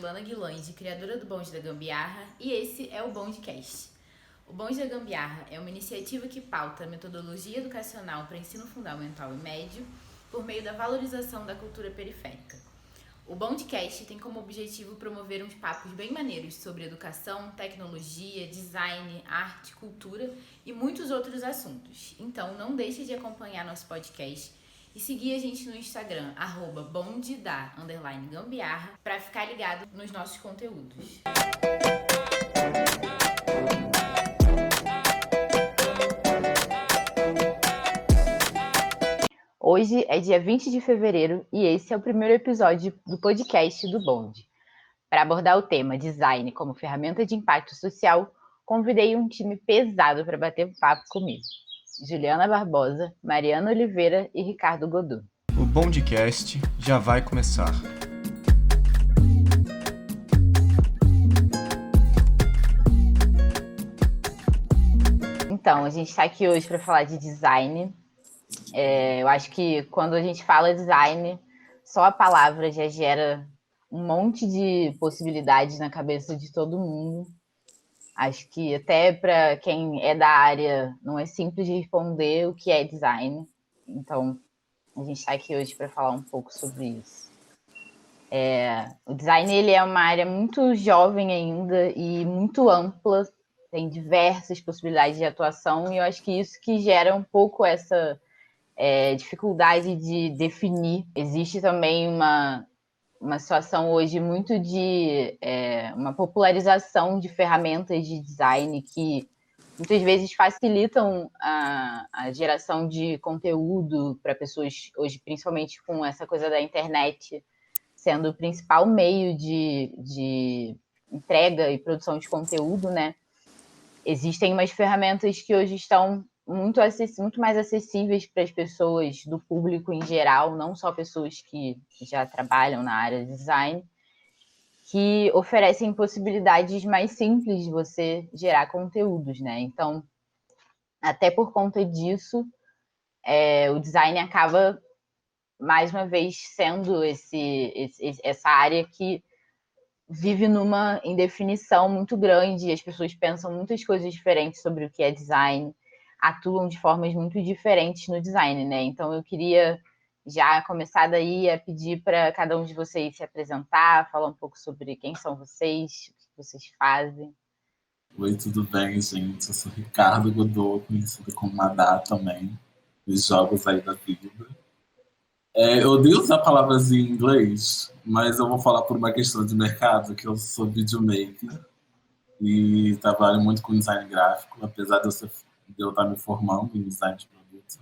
Luana Guilange, criadora do Bonde da Gambiarra, e esse é o Bondecast. O Bonde da Gambiarra é uma iniciativa que pauta a metodologia educacional para ensino fundamental e médio por meio da valorização da cultura periférica. O Bondecast tem como objetivo promover uns papos bem maneiros sobre educação, tecnologia, design, arte, cultura e muitos outros assuntos. Então não deixe de acompanhar nosso podcast e seguir a gente no Instagram, @bondeda_gambiarra, para ficar ligado nos nossos conteúdos. Hoje é dia 20 de fevereiro e esse é o primeiro episódio do podcast do Bonde. Para abordar o tema design como ferramenta de impacto social, convidei um time pesado para bater um papo comigo. Juliana Barbosa, Mariana Oliveira e Ricardo Godu. O Bondecast já vai começar. Então, a gente está aqui hoje para falar de design. Eu acho que quando a gente fala design, só a palavra já gera um monte de possibilidades na cabeça de todo mundo. Acho que até para quem é da área não é simples de responder o que é design. Então, a gente está aqui hoje para falar um pouco sobre isso. O design ele é uma área muito jovem ainda e muito ampla, tem diversas possibilidades de atuação, e eu acho que isso que gera um pouco essa dificuldade de definir. Existe também uma situação hoje muito de uma popularização de ferramentas de design que muitas vezes facilitam a geração de conteúdo para pessoas hoje, principalmente com essa coisa da internet sendo o principal meio de entrega e produção de conteúdo, né? Existem umas ferramentas que hoje estão muito mais acessíveis para as pessoas do público em geral, não só pessoas que já trabalham na área de design, que oferecem possibilidades mais simples de você gerar conteúdos, né? Então, até por conta disso, o design acaba, mais uma vez, sendo essa área que vive numa indefinição muito grande, as pessoas pensam muitas coisas diferentes sobre o que é design, atuam de formas muito diferentes no design, né? Então eu queria já começar daí a pedir para cada um de vocês se apresentar, falar um pouco sobre quem são vocês, o que vocês fazem. Oi, tudo bem, gente? Eu sou Ricardo Godot, conhecido como Madá também, dos jogos aí da vida. Eu odeio usar palavras em inglês, mas eu vou falar por uma questão de mercado, que eu sou videomaker e trabalho muito com design gráfico, apesar de eu estar me formando em design de produto.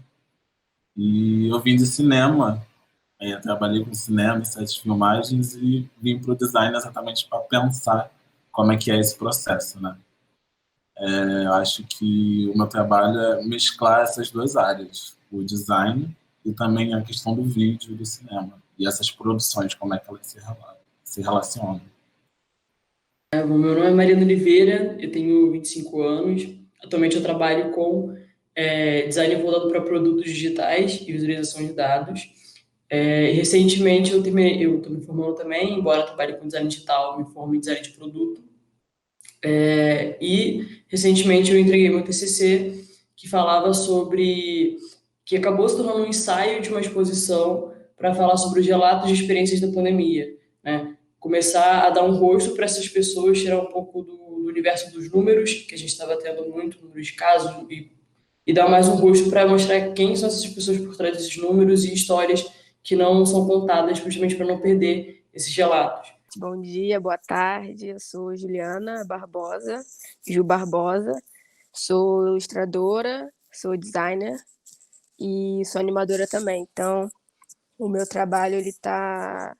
E eu vim de cinema, eu trabalhei com cinema, sete filmagens, e vim para o design exatamente para pensar como é que é esse processo, né? Eu acho que o meu trabalho é mesclar essas duas áreas, o design e também a questão do vídeo e do cinema. E essas produções, como é que elas se relacionam. Meu nome é Mariana Oliveira, eu tenho 25 anos. Atualmente eu trabalho com design voltado para produtos digitais e visualização de dados. Recentemente eu estou me formando também, embora eu trabalhe com design digital, me formo em design de produto. E recentemente eu entreguei meu TCC que falava que acabou se tornando um ensaio de uma exposição para falar sobre os relatos de experiências da pandemia, né? Começar a dar um rosto para essas pessoas, tirar um pouco do universo dos números, que a gente estava tendo muito número de casos, e dar mais um rosto para mostrar quem são essas pessoas por trás desses números e histórias que não são contadas, justamente para não perder esses relatos. Bom dia, boa tarde, eu sou Juliana Barbosa, Ju Barbosa, sou ilustradora, sou designer e sou animadora também. Então, o meu trabalho ele tá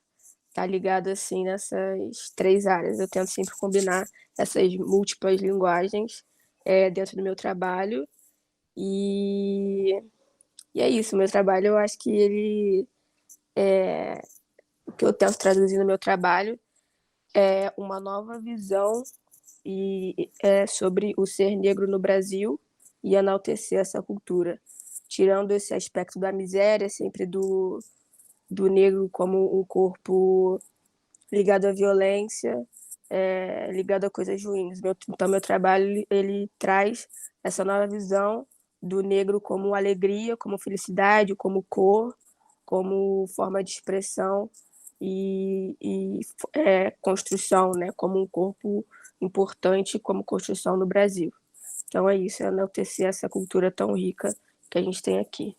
ligado assim nessas três áreas. Eu tento sempre combinar essas múltiplas linguagens dentro do meu trabalho e é isso. O meu trabalho, eu acho que ele o que eu tento traduzir no meu trabalho é uma nova visão sobre o ser negro no Brasil e enaltecer essa cultura, tirando esse aspecto da miséria, sempre do negro como um corpo ligado à violência, ligado a coisas ruins. Então, meu trabalho, ele traz essa nova visão do negro como alegria, como felicidade, como cor, como forma de expressão e construção, né? Como um corpo importante como construção no Brasil. Então é isso, é enaltecer essa cultura tão rica que a gente tem aqui.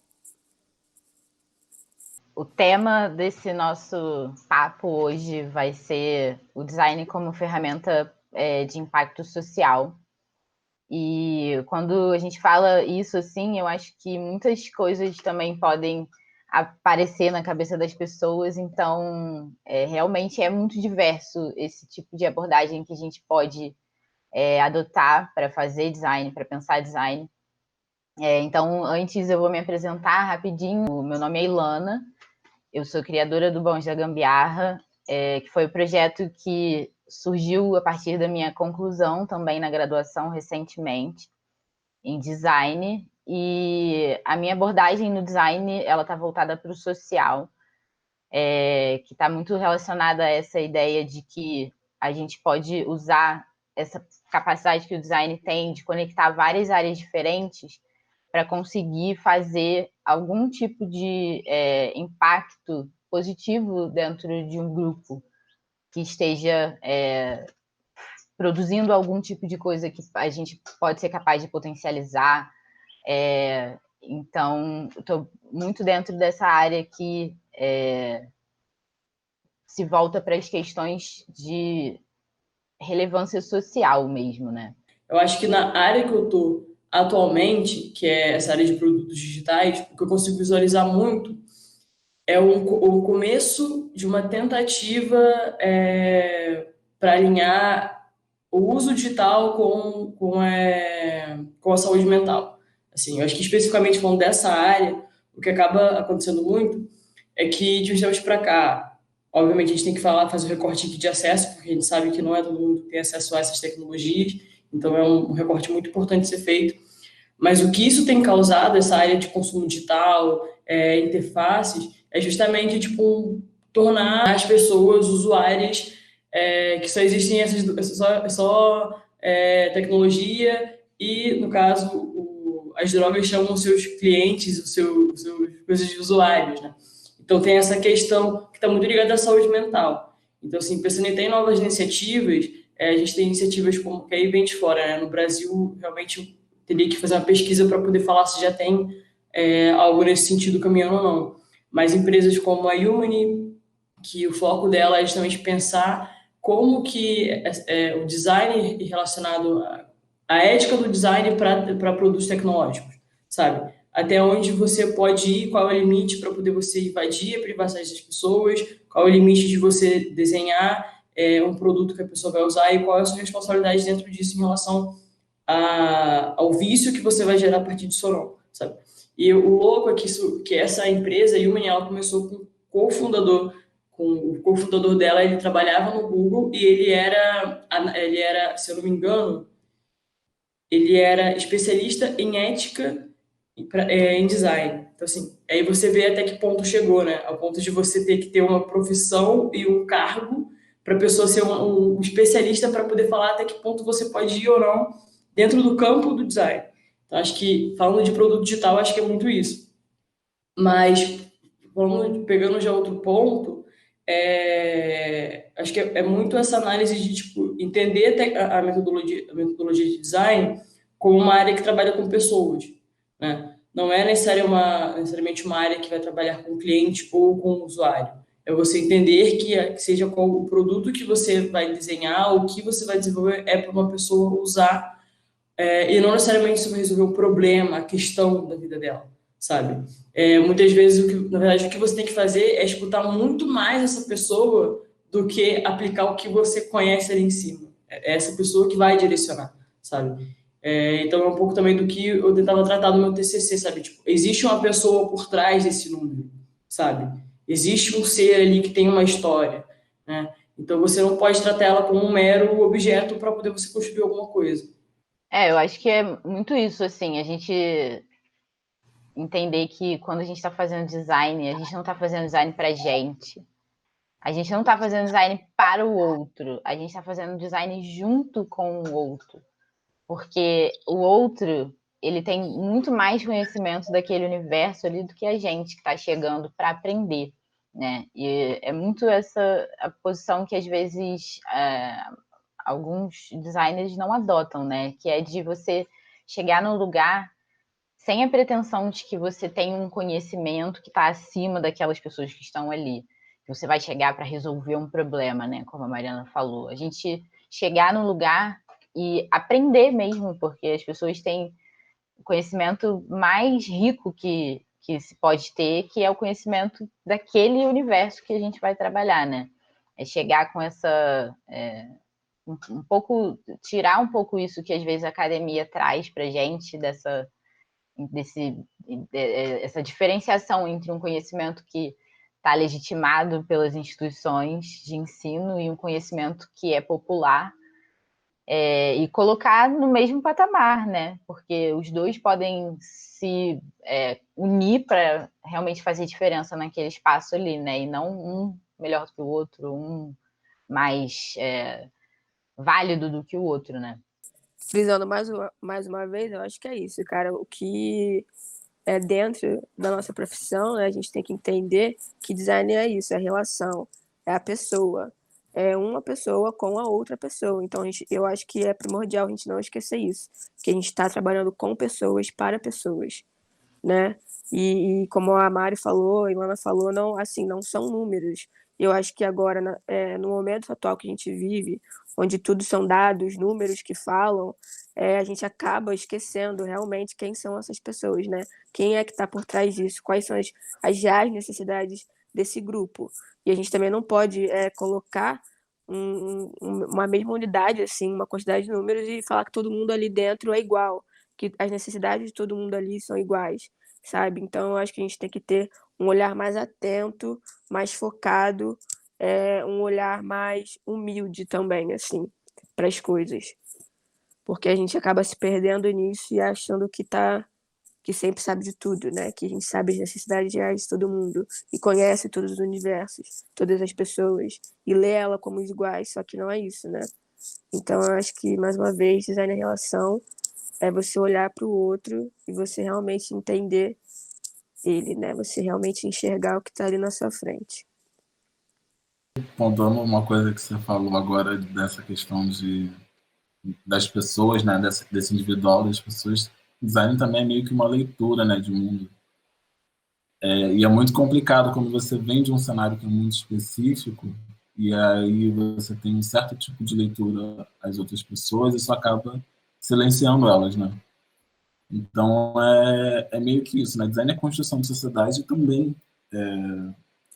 O tema desse nosso papo hoje vai ser o design como ferramenta de impacto social. E quando a gente fala isso assim, eu acho que muitas coisas também podem aparecer na cabeça das pessoas, então realmente é muito diverso esse tipo de abordagem que a gente pode adotar para fazer design, para pensar design. Então, antes eu vou me apresentar rapidinho. Meu nome é Ilana, eu sou criadora do Bons da Gambiarra, que foi o projeto que surgiu a partir da minha conclusão também na graduação recentemente, em design. E a minha abordagem no design, ela está voltada para o social, que está muito relacionada a essa ideia de que a gente pode usar essa capacidade que o design tem de conectar várias áreas diferentes para conseguir fazer algum tipo de impacto positivo dentro de um grupo que esteja produzindo algum tipo de coisa que a gente pode ser capaz de potencializar. Então, estou muito dentro dessa área que se volta para as questões de relevância social mesmo, né? Eu acho que na área que eu estou atualmente, que é essa área de produtos digitais, o que eu consigo visualizar muito é o começo de uma tentativa para alinhar o uso digital com a saúde mental. Assim, eu acho que especificamente falando dessa área, o que acaba acontecendo muito é que de uns tempos para cá, obviamente a gente tem que fazer o recorte aqui de acesso, porque a gente sabe que não é todo mundo que tem acesso a essas tecnologias, então é um recorte muito importante ser feito. Mas o que isso tem causado, essa área de consumo digital, interfaces, é justamente tipo tornar as pessoas usuárias que só existem tecnologia e, no caso, as drogas chamam seus clientes, os seus coisas de usuários, né? Então tem essa questão que está muito ligada à saúde mental. Então, assim, pensando em ter novas iniciativas, a gente tem iniciativas como que aí vem de fora, né? No Brasil, realmente teria que fazer uma pesquisa para poder falar se já tem algo nesse sentido caminhando ou não. Mas empresas como a Humani, que o foco dela é justamente pensar como que o design relacionado à ética do design para produtos tecnológicos, sabe? Até onde você pode ir, qual é o limite para poder você invadir a privacidade das pessoas, qual é o limite de você desenhar um produto que a pessoa vai usar e qual é a sua responsabilidade dentro disso em relação ao vício que você vai gerar a partir disso ou não, sabe? E o louco é que essa empresa, a Human, ela começou com o cofundador dela, ele trabalhava no Google e ele era, se eu não me engano, ele era especialista em ética em design. Então, assim, aí você vê até que ponto chegou, né? Ao ponto de você ter que ter uma profissão e um cargo para a pessoa ser um especialista para poder falar até que ponto você pode ir ou não dentro do campo do design. Então, acho que, falando de produto digital, acho que é muito isso. Mas, pegando já outro ponto, acho que é muito essa análise de tipo, entender a metodologia de design como uma área que trabalha com pessoas, né? Não é necessariamente uma área que vai trabalhar com o cliente ou com o usuário. É você entender que seja qual o produto que você vai desenhar, o que você vai desenvolver é para uma pessoa usar, e não necessariamente isso vai resolver o problema, a questão da vida dela, sabe? Muitas vezes, na verdade, o que você tem que fazer é escutar muito mais essa pessoa do que aplicar o que você conhece ali em cima. É essa pessoa que vai direcionar, sabe? Então é um pouco também do que eu tentava tratar no meu TCC, sabe? Tipo, existe uma pessoa por trás desse número, sabe? Existe um ser ali que tem uma história, né? Então você não pode tratar ela como um mero objeto para poder você construir alguma coisa. Eu acho que é muito isso, assim, a gente entender que quando a gente está fazendo design, a gente não está fazendo design pra gente. A gente não está fazendo design para o outro, a gente está fazendo design junto com o outro. Porque o outro, ele tem muito mais conhecimento daquele universo ali do que a gente que está chegando para aprender, né? E é muito essa a posição que às vezes alguns designers não adotam, né? Que é de você chegar num lugar sem a pretensão de que você tem um conhecimento que está acima daquelas pessoas que estão ali. Que você vai chegar para resolver um problema, né? Como a Mariana falou. A gente chegar num lugar e aprender mesmo, porque as pessoas têm o conhecimento mais rico que se pode ter, que é o conhecimento daquele universo que a gente vai trabalhar, né? É chegar com essa... um pouco, tirar um pouco isso que às vezes a academia traz para gente, essa diferenciação entre um conhecimento que está legitimado pelas instituições de ensino e um conhecimento que é popular, e colocar no mesmo patamar, né? Porque os dois podem se unir para realmente fazer diferença naquele espaço ali, né? E não um melhor do que o outro, um mais válido do que o outro, né? Frisando mais uma vez, eu acho que é isso, cara. O que é dentro da nossa profissão, né, a gente tem que entender que design é isso, é a relação, é a pessoa, é uma pessoa com a outra pessoa. Então, eu acho que é primordial a gente não esquecer isso, que a gente está trabalhando com pessoas, para pessoas, né? E como a Mari falou, a Ilana falou, não, assim, não são números. Eu acho que agora, no momento atual que a gente vive, onde tudo são dados, números que falam, a gente acaba esquecendo realmente quem são essas pessoas, né? Quem é que está por trás disso? Quais são as reais necessidades desse grupo? E a gente também não pode colocar uma mesma unidade, assim, uma quantidade de números e falar que todo mundo ali dentro é igual, que as necessidades de todo mundo ali são iguais, sabe? Então, eu acho que a gente tem que ter um olhar mais atento, mais focado, um olhar mais humilde também, assim, para as coisas. Porque a gente acaba se perdendo nisso e achando que sempre sabe de tudo, né? Que a gente sabe as necessidades reais de todo mundo e conhece todos os universos, todas as pessoas e lê ela como iguais, só que não é isso, né? Então, eu acho que, mais uma vez, design é relação, é você olhar para o outro e você realmente entender ele, né? Você realmente enxergar o que está ali na sua frente. Pontuando uma coisa que você falou agora dessa questão das pessoas, né, desse individual das pessoas, design também é meio que uma leitura, né, de mundo. E é muito complicado quando você vem de um cenário que é muito específico e aí você tem um certo tipo de leitura às outras pessoas e isso acaba silenciando elas, né? Então é meio que isso, né? Design é construção de sociedade e também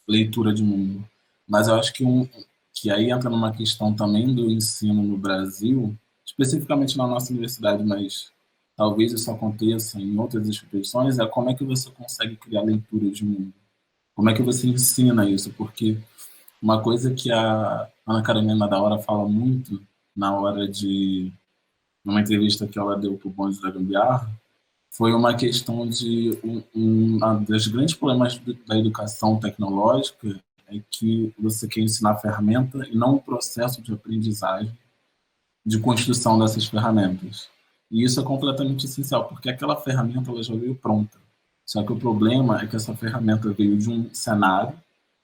leitura de mundo. Mas eu acho que aí entra numa questão também do ensino no Brasil, especificamente na nossa universidade, mas talvez isso aconteça em outras instituições, é como é que você consegue criar leitura de mundo. Como é que você ensina isso? Porque uma coisa que a Ana Carolina da Hora fala muito na hora numa entrevista que ela deu para o Bonde da Gambiarra, foi uma questão de um dos grandes problemas da educação tecnológica é que você quer ensinar a ferramenta e não o processo de aprendizagem, de construção dessas ferramentas. E isso é completamente essencial, porque aquela ferramenta ela já veio pronta. Só que o problema é que essa ferramenta veio de um cenário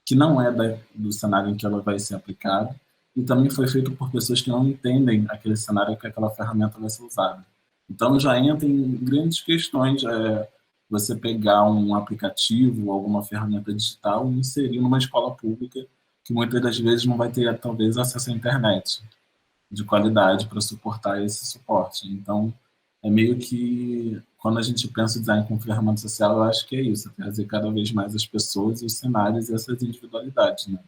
que não é do cenário em que ela vai ser aplicada e também foi feito por pessoas que não entendem aquele cenário que aquela ferramenta vai ser usada. Então já entra em grandes questões você pegar um aplicativo, alguma ferramenta digital e inserir numa escola pública que muitas das vezes não vai ter talvez acesso à internet de qualidade para suportar esse suporte. Então é meio que quando a gente pensa em design com ferramenta social, eu acho que é isso, é trazer cada vez mais as pessoas, os cenários e essas individualidades, né?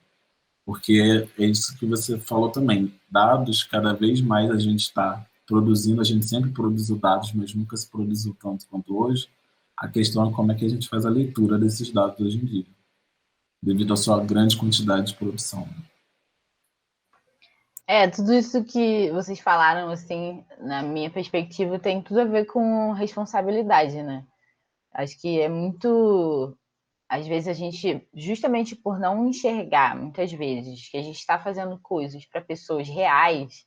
Porque é isso que você falou também. Dados, cada vez mais a gente está produzindo, a gente sempre produziu dados, mas nunca se produziu tanto quanto hoje. A questão é como é que a gente faz a leitura desses dados hoje em dia, devido à sua grande quantidade de produção. Tudo isso que vocês falaram, assim, na minha perspectiva, tem tudo a ver com responsabilidade, né? Acho que é muito às vezes a gente, justamente por não enxergar, muitas vezes, que a gente está fazendo coisas para pessoas reais,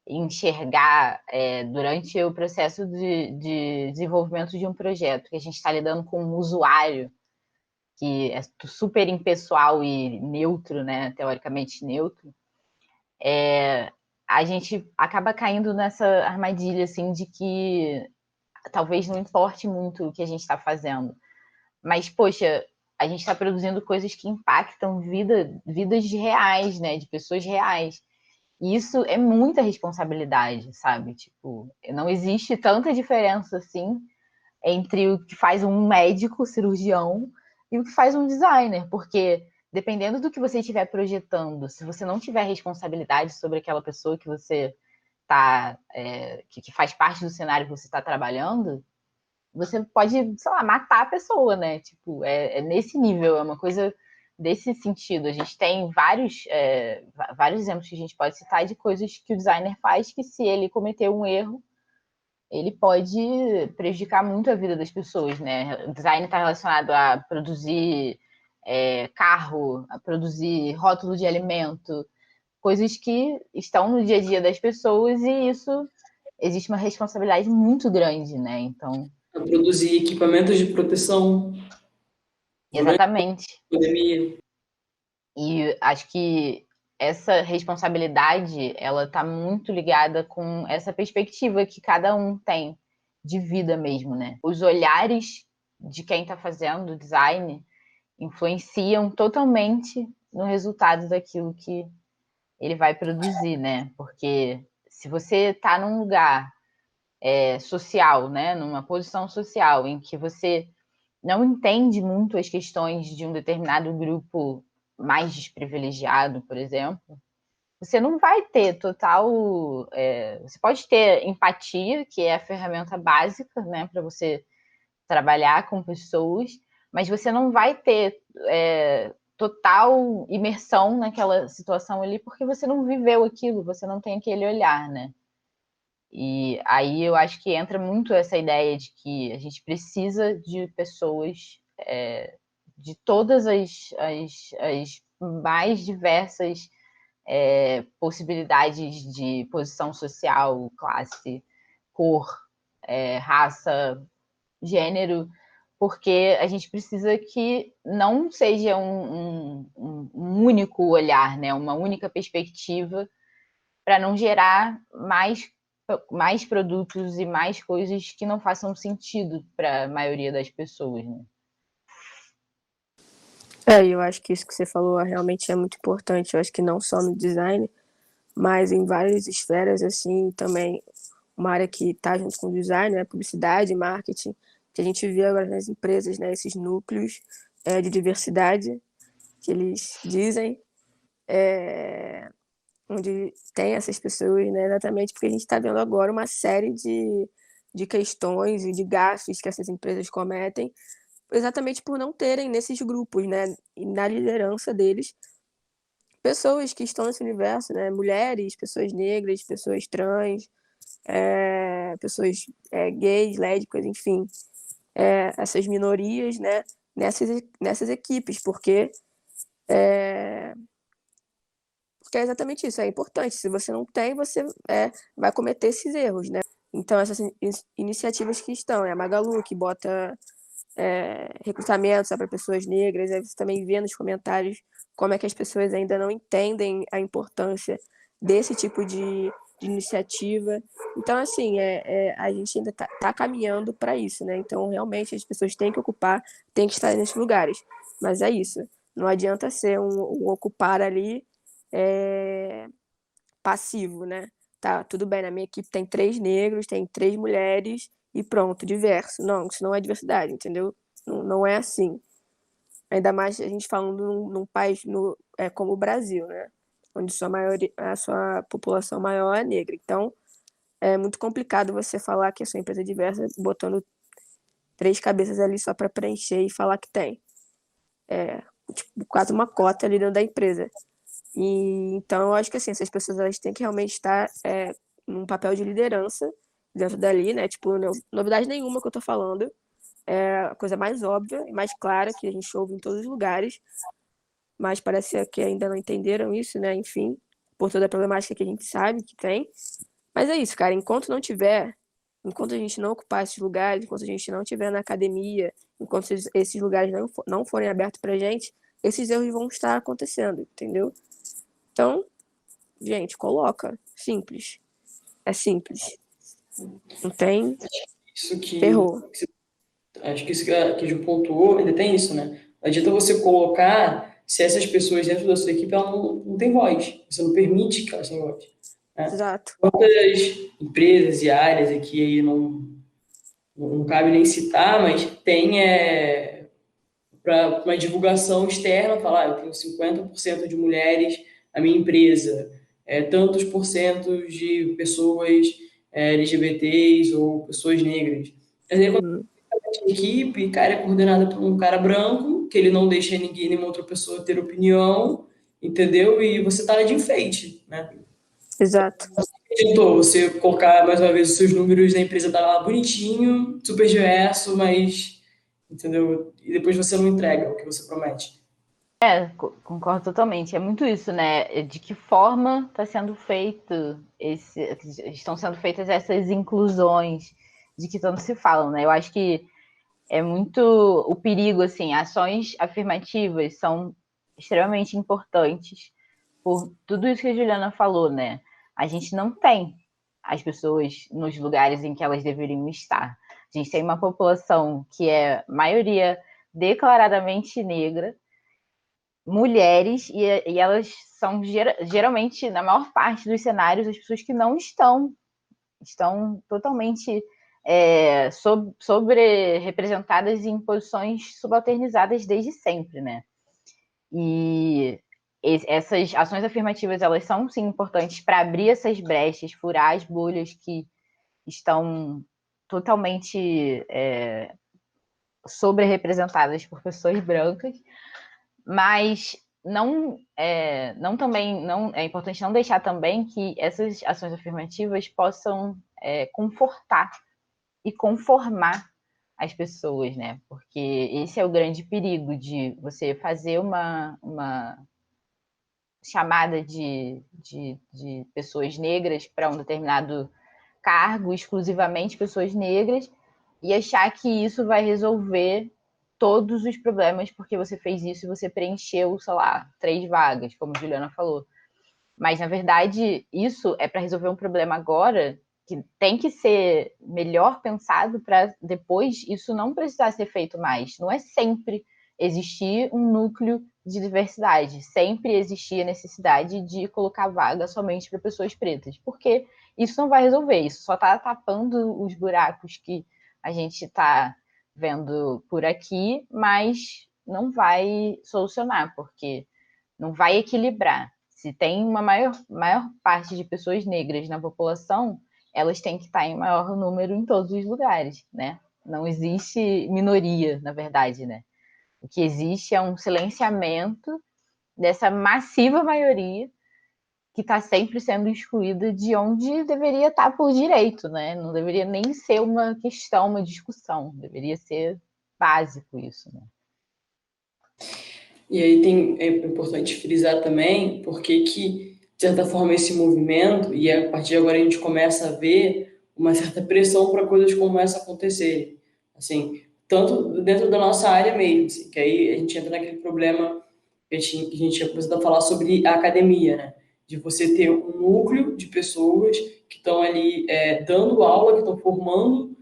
enxergar durante o processo de desenvolvimento de um projeto, que a gente está lidando com um usuário que é super impessoal e neutro, né, teoricamente neutro, a gente acaba caindo nessa armadilha assim de que talvez não importe muito o que a gente está fazendo, mas poxa, a gente está produzindo coisas que impactam vidas reais, né, de pessoas reais. E isso é muita responsabilidade, sabe? Tipo, não existe tanta diferença assim entre o que faz um médico cirurgião e o que faz um designer, porque dependendo do que você estiver projetando, se você não tiver responsabilidade sobre aquela pessoa que você tá, que faz parte do cenário que você está trabalhando, você pode, sei lá, matar a pessoa, né? Tipo, é nesse nível, é uma coisa desse sentido. A gente tem vários exemplos que a gente pode citar de coisas que o designer faz que, se ele cometer um erro, ele pode prejudicar muito a vida das pessoas, né? O design está relacionado a produzir carro, a produzir rótulo de alimento, coisas que estão no dia a dia das pessoas, e isso existe uma responsabilidade muito grande, né? Então, A produzir equipamentos de proteção durante exatamente. a pandemia. E acho que essa responsabilidade, ela está muito ligada com essa perspectiva que cada um tem de vida mesmo, né? Os olhares de quem está fazendo o design influenciam totalmente no resultado daquilo que ele vai produzir, né? Porque se você está num lugar social, né? Numa posição social em que você não entende muito as questões de um determinado grupo mais desprivilegiado, por exemplo, você não vai ter total. Você pode ter empatia, que é a ferramenta básica, né, para você trabalhar com pessoas, mas você não vai ter total imersão naquela situação ali, porque você não viveu aquilo, você não tem aquele olhar, né? E aí eu acho que entra muito essa ideia de que a gente precisa de pessoas de todas as mais diversas possibilidades de posição social, classe, cor, raça, gênero, porque a gente precisa que não seja um único olhar, né? Uma única perspectiva, para não gerar mais produtos e mais coisas que não façam sentido para a maioria das pessoas, né? Eu acho que isso que você falou realmente é muito importante. Eu acho que não só no design, mas em várias esferas, assim, também uma área que está junto com o design, né? Publicidade, marketing, que a gente vê agora nas empresas, né? Esses núcleos de diversidade que eles dizem, onde tem essas pessoas, né? Exatamente porque a gente está vendo agora uma série de questões e de gafes que essas empresas cometem, exatamente por não terem nesses grupos, né? E na liderança deles, pessoas que estão nesse universo, né? Mulheres, pessoas negras, pessoas trans, pessoas gays, lésbicas, enfim, essas minorias, né? Nessas equipes, porque é exatamente isso, é importante. Se você não tem, você vai cometer esses erros, né? Então, essas iniciativas que estão, a Magalu, que bota recrutamento só para pessoas negras, aí você também vê nos comentários como é que as pessoas ainda não entendem a importância desse tipo de iniciativa. Então, assim, a gente ainda tá caminhando para isso, né? Então, realmente, as pessoas têm que ocupar, têm que estar nesses lugares. Mas é isso. Não adianta ser um ocupar ali passivo, né? Tá, tudo bem, na minha equipe tem 3 negros, tem 3 mulheres e pronto, diverso. Não, isso não é diversidade, entendeu? Não é assim. Ainda mais a gente falando num país como o Brasil, né? Onde a sua população maior é negra. Então, é muito complicado você falar que a sua empresa é diversa botando 3 cabeças ali só para preencher e falar que tem. Tipo, quase uma cota ali dentro da empresa. E então eu acho que assim, essas pessoas elas têm que realmente estar num papel de liderança dentro dali, né? Tipo, novidade nenhuma que eu tô falando. é a coisa mais óbvia e mais clara que a gente ouve em todos os lugares, mas parece que ainda não entenderam isso, né? Enfim, por toda a problemática que a gente sabe que tem. Mas é isso, cara, enquanto a gente não ocupar esses lugares, enquanto a gente não estiver na academia, enquanto esses lugares não forem abertos pra gente, esses erros vão estar acontecendo, entendeu? Então, gente, coloca. Simples. É simples. Não tem, Isso ferrou. acho que isso que a Ju pontuou, ainda tem isso, né? Não adianta você colocar se essas pessoas dentro da sua equipe ela não têm voz. Você não permite que elas tenham voz. Né? Exato. Quantas empresas e áreas aqui aí não cabe nem citar, mas tem para uma divulgação externa, falar, eu tenho 50% de mulheres na minha empresa, tantos por cento de pessoas LGBTs ou pessoas negras. Mas aí, quando a equipe, cara, é coordenada por um cara branco, que ele não deixa ninguém, nenhuma outra pessoa ter opinião, entendeu? E você tá lá de enfeite, né? Exato. Tentou você colocar mais uma vez os seus números da empresa tá lá bonitinho, super diverso, mas, entendeu? E depois você não entrega o que você promete. Concordo totalmente. É muito isso, né? De que forma está sendo estão sendo feitas essas inclusões de que tanto se falam, né? Eu acho que é muito o perigo, assim, ações afirmativas são extremamente importantes por tudo isso que a Juliana falou, né? A gente não tem as pessoas nos lugares em que elas deveriam estar. A gente tem uma população que é maioria declaradamente negra, mulheres, e elas são geralmente, na maior parte dos cenários, as pessoas que não estão totalmente sobre-representadas em posições subalternizadas desde sempre, né? E essas ações afirmativas, elas são, sim, importantes para abrir essas brechas, furar as bolhas que estão totalmente sobre-representadas por pessoas brancas, mas não é importante não deixar também que essas ações afirmativas possam confortar e conformar as pessoas, né? Porque esse é o grande perigo de você fazer uma chamada de pessoas negras para um determinado cargo, exclusivamente pessoas negras, e achar que isso vai resolver todos os problemas porque você fez isso e você preencheu, sei lá, 3 vagas, como a Juliana falou. Mas, na verdade, isso é para resolver um problema agora que tem que ser melhor pensado para depois isso não precisar ser feito mais. Não é sempre existir um núcleo de diversidade, sempre existir a necessidade de colocar vaga somente para pessoas pretas, porque isso não vai resolver, isso só está tapando os buracos que a gente está vendo por aqui, mas não vai solucionar, porque não vai equilibrar. Se tem uma maior parte de pessoas negras na população, elas têm que estar em maior número em todos os lugares, né? Não existe minoria, na verdade, né? O que existe é um silenciamento dessa massiva maioria que está sempre sendo excluída de onde deveria estar por direito, né? Não deveria nem ser uma questão, uma discussão, deveria ser básico isso, né? E aí é importante frisar também porque que, de certa forma, esse movimento, e a partir de agora a gente começa a ver uma certa pressão para coisas como essa acontecerem. Assim, tanto dentro da nossa área mesmo, assim, que aí a gente entra naquele problema que a gente tinha começado a falar sobre a academia, né? De você ter um núcleo de pessoas que estão ali dando aula, que estão formando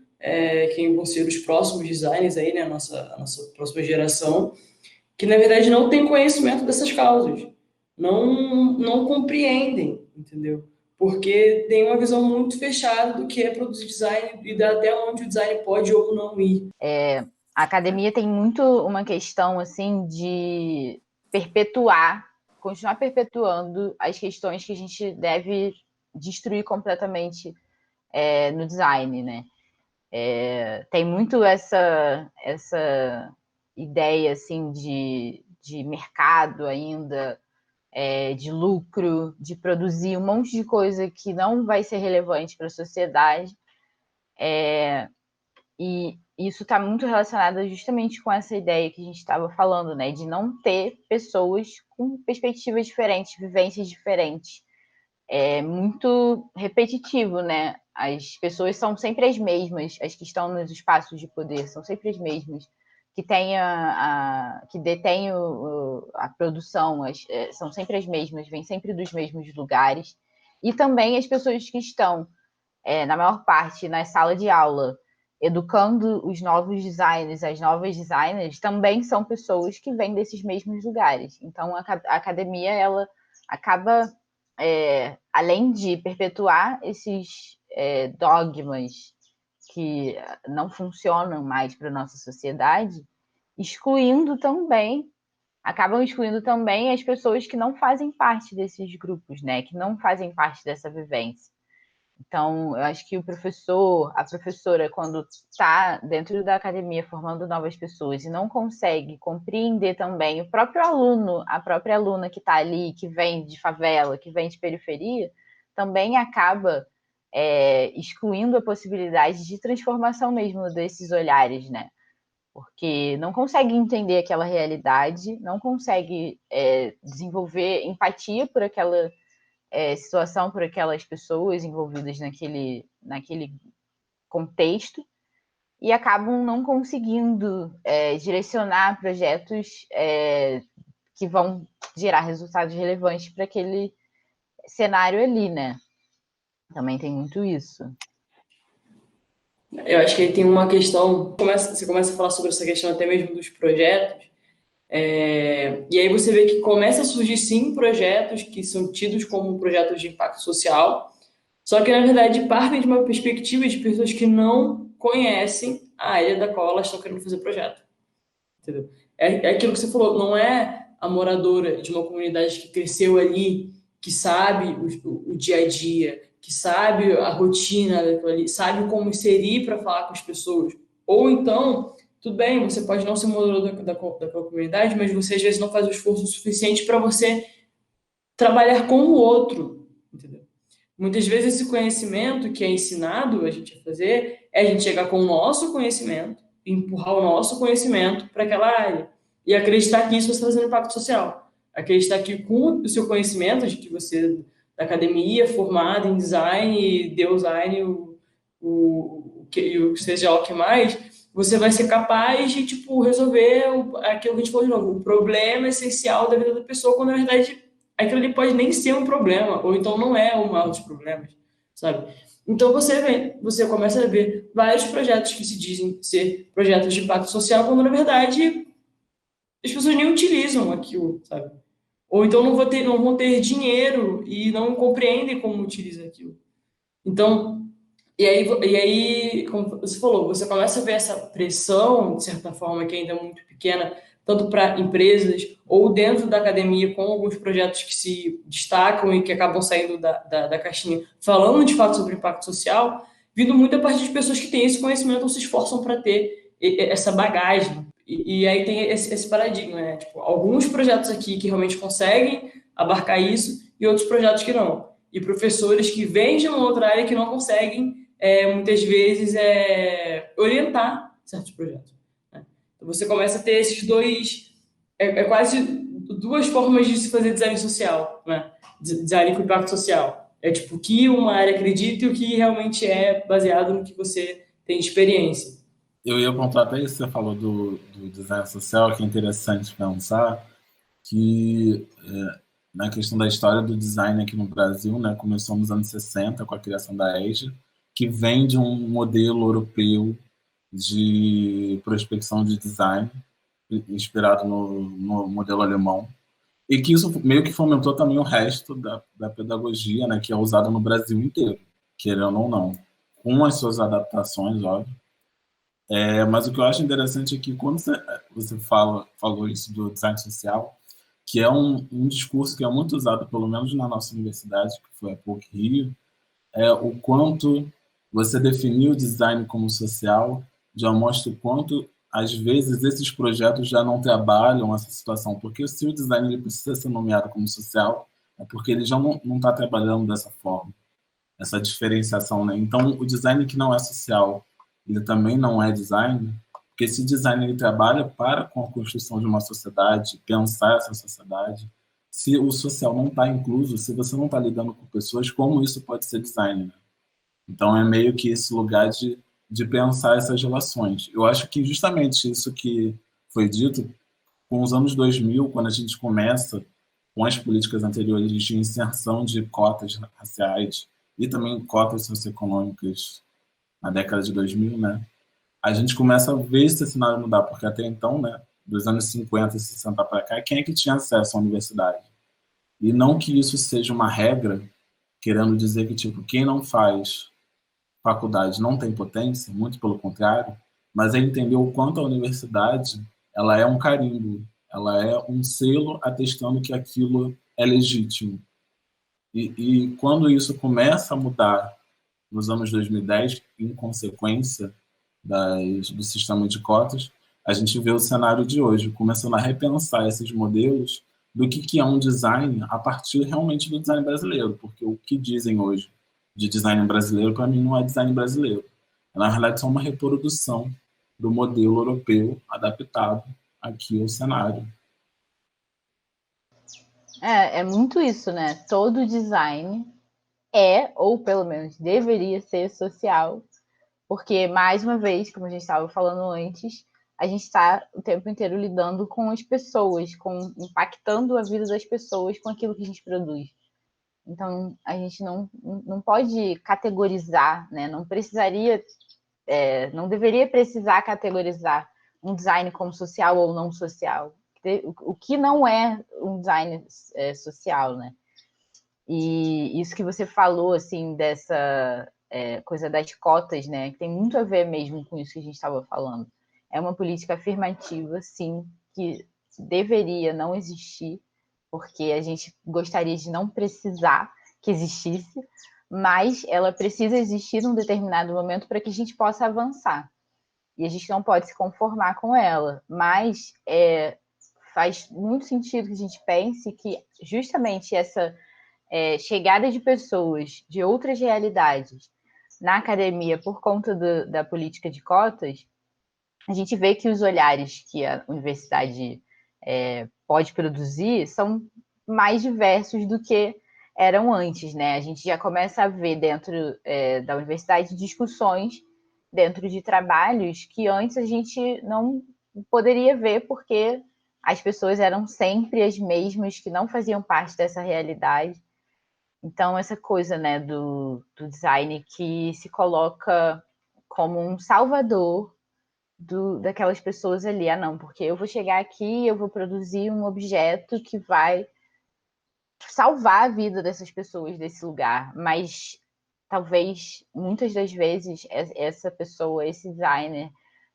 quem vão ser os próximos designers aí, né? A nossa próxima geração, que na verdade não tem conhecimento dessas causas, não compreendem, entendeu? Porque tem uma visão muito fechada do que é produzir design e até onde o design pode ou não ir. A academia tem muito uma questão assim de continuar perpetuando as questões que a gente deve destruir completamente no design, né? Tem muito essa ideia assim de mercado ainda, de lucro, de produzir um monte de coisa que não vai ser relevante para a sociedade, E isso está muito relacionado justamente com essa ideia que a gente estava falando, né? De não ter pessoas com perspectivas diferentes, vivências diferentes. É muito repetitivo, né? As pessoas são sempre as mesmas, as que estão nos espaços de poder são sempre as mesmas, que que detêm a produção, são sempre as mesmas, vêm sempre dos mesmos lugares. E também as pessoas que estão, na maior parte, na sala de aula, educando os novos designers, as novas designers, também são pessoas que vêm desses mesmos lugares. Então, a academia, ela acaba, além de perpetuar esses dogmas que não funcionam mais para a nossa sociedade, acabam excluindo também as pessoas que não fazem parte desses grupos, né? Que não fazem parte dessa vivência. Então, eu acho que a professora, quando está dentro da academia formando novas pessoas e não consegue compreender também o próprio aluno, a própria aluna que está ali, que vem de favela, que vem de periferia, também acaba excluindo a possibilidade de transformação mesmo desses olhares, né? Porque não consegue entender aquela realidade, não consegue desenvolver empatia por aquela situação, por aquelas pessoas envolvidas naquele contexto, e acabam não conseguindo direcionar projetos que vão gerar resultados relevantes para aquele cenário ali, né? Também tem muito isso. Eu acho que aí tem uma questão, você começa a falar sobre essa questão até mesmo dos projetos, e aí você vê que começa a surgir, sim, projetos que são tidos como projetos de impacto social, só que, na verdade, partem de uma perspectiva de pessoas que não conhecem a área da qual elas estão querendo fazer projeto. Entendeu? É aquilo que você falou, não é a moradora de uma comunidade que cresceu ali, que sabe o dia a dia, que sabe a rotina daquilo ali, sabe como inserir para falar com as pessoas. Ou então, tudo bem, você pode não ser moderador daquela comunidade, mas você às vezes não faz o esforço suficiente para você trabalhar com o outro, entendeu? Muitas vezes esse conhecimento que é ensinado a gente a fazer é a gente chegar com o nosso conhecimento, empurrar o nosso conhecimento para aquela área e acreditar que isso está fazendo impacto social. Acreditar que com o seu conhecimento, de que você da academia, formado em design, deu design, seja o que mais, você vai ser capaz de resolver aquilo que a gente falou de novo, o problema essencial da vida da pessoa, quando na verdade aquilo ali pode nem ser um problema, ou então não é o maior dos problemas, sabe? Então você começa a ver vários projetos que se dizem ser projetos de impacto social, quando na verdade as pessoas nem utilizam aquilo, sabe? Ou então não vão ter dinheiro e não compreendem como utiliza aquilo. Então, e aí, como você falou, você começa a ver essa pressão, de certa forma, que ainda é muito pequena, tanto para empresas ou dentro da academia, com alguns projetos que se destacam e que acabam saindo da caixinha, falando de fato sobre impacto social, vindo muito a partir de pessoas que têm esse conhecimento ou se esforçam para ter essa bagagem. E aí tem esse paradigma, né? Tipo, alguns projetos aqui que realmente conseguem abarcar isso e outros projetos que não. E professores que vêm de uma outra área que não conseguem, muitas vezes, orientar certos projetos. Né? Então você começa a ter esses dois... quase duas formas de se fazer design social, né? Design com impacto social. É tipo o que uma área acredita e o que realmente é baseado no que você tem de experiência. Eu ia apontar até isso que você falou do design social, que é interessante pensar que na questão da história do design aqui no Brasil, né, começou nos anos 60 com a criação da EJA, que vem de um modelo europeu de prospecção de design, inspirado no modelo alemão, e que isso meio que fomentou também o resto da pedagogia, né, que é usada no Brasil inteiro, querendo ou não, com as suas adaptações, óbvio. Mas o que eu acho interessante é que quando você falou isso do design social, que é um discurso que é muito usado, pelo menos na nossa universidade, que foi a PUC-Rio, o quanto você definir o design como social já mostra o quanto, às vezes, esses projetos já não trabalham essa situação, porque se o design ele precisa ser nomeado como social, é porque ele já não está trabalhando dessa forma, essa diferenciação, né? Então, o design que não é social, ele também não é design, porque esse design ele trabalha para com a construção de uma sociedade, pensar essa sociedade. Se o social não está incluso, se você não está lidando com pessoas, como isso pode ser design? Né? Então é meio que esse lugar de pensar essas relações. Eu acho que justamente isso que foi dito com os anos 2000, quando a gente começa com as políticas anteriores de inserção de cotas raciais e também cotas socioeconômicas na década de 2000, né? A gente começa a ver esse cenário mudar, porque até então, né, dos anos 50 e 60 para cá, quem é que tinha acesso à universidade? E não que isso seja uma regra, querendo dizer que, tipo, quem não faz faculdade não tem potência, muito pelo contrário, mas é entender o quanto a universidade ela é um carimbo, ela é um selo atestando que aquilo é legítimo. E quando isso começa a mudar nos anos 2010, em consequência do sistema de cotas, a gente vê o cenário de hoje, começando a repensar esses modelos do que é um design a partir realmente do design brasileiro, porque o que dizem hoje de design brasileiro, para mim, não é design brasileiro. É, na verdade, só uma reprodução do modelo europeu adaptado aqui ao cenário. É muito isso, né? Todo design é, ou pelo menos deveria ser social, porque, mais uma vez, como a gente estava falando antes, a gente está o tempo inteiro lidando com as pessoas, impactando a vida das pessoas com aquilo que a gente produz. Então, a gente não pode categorizar, né? Não precisaria, não deveria precisar categorizar um design como social ou não social. O que não é um design social, né? E isso que você falou, assim, dessa coisa das cotas, né? Que tem muito a ver mesmo com isso que a gente estava falando. É uma política afirmativa, sim, que deveria não existir, porque a gente gostaria de não precisar que existisse, mas ela precisa existir num determinado momento para que a gente possa avançar. E a gente não pode se conformar com ela, mas faz muito sentido que a gente pense que justamente essa chegada de pessoas de outras realidades na academia por conta da política de cotas, a gente vê que os olhares que a universidade pode produzir são mais diversos do que eram antes, né? A gente já começa a ver dentro da universidade discussões dentro de trabalhos que antes a gente não poderia ver porque as pessoas eram sempre as mesmas que não faziam parte dessa realidade. Então, essa coisa, né, do design que se coloca como um salvador daquelas pessoas ali. Ah, não, porque eu vou chegar aqui e eu vou produzir um objeto que vai salvar a vida dessas pessoas desse lugar. Mas talvez, muitas das vezes, essa pessoa, esse designer,